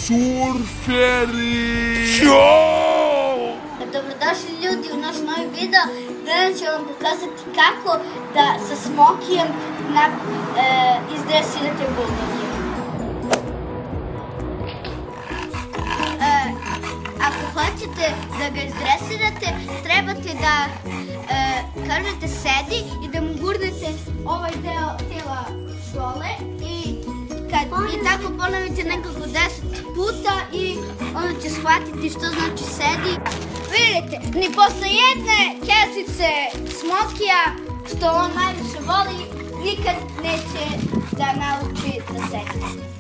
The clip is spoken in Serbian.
surferi! Dobrodošli ljudi u naš novi video. Danas ću vam pokazati kako da sa smokijem izdresirate buldoge. Ako hoćete da ga izdresirate, trebate da kažete sedi i da mu gurnete ovaj deo tela dole i tako ponovite nekako 10 puta i onda će shvatiti što znači sedi. Vidite, ni posle jedne kesice smokija, što on najviše voli, nikad neće da nauči da sedi.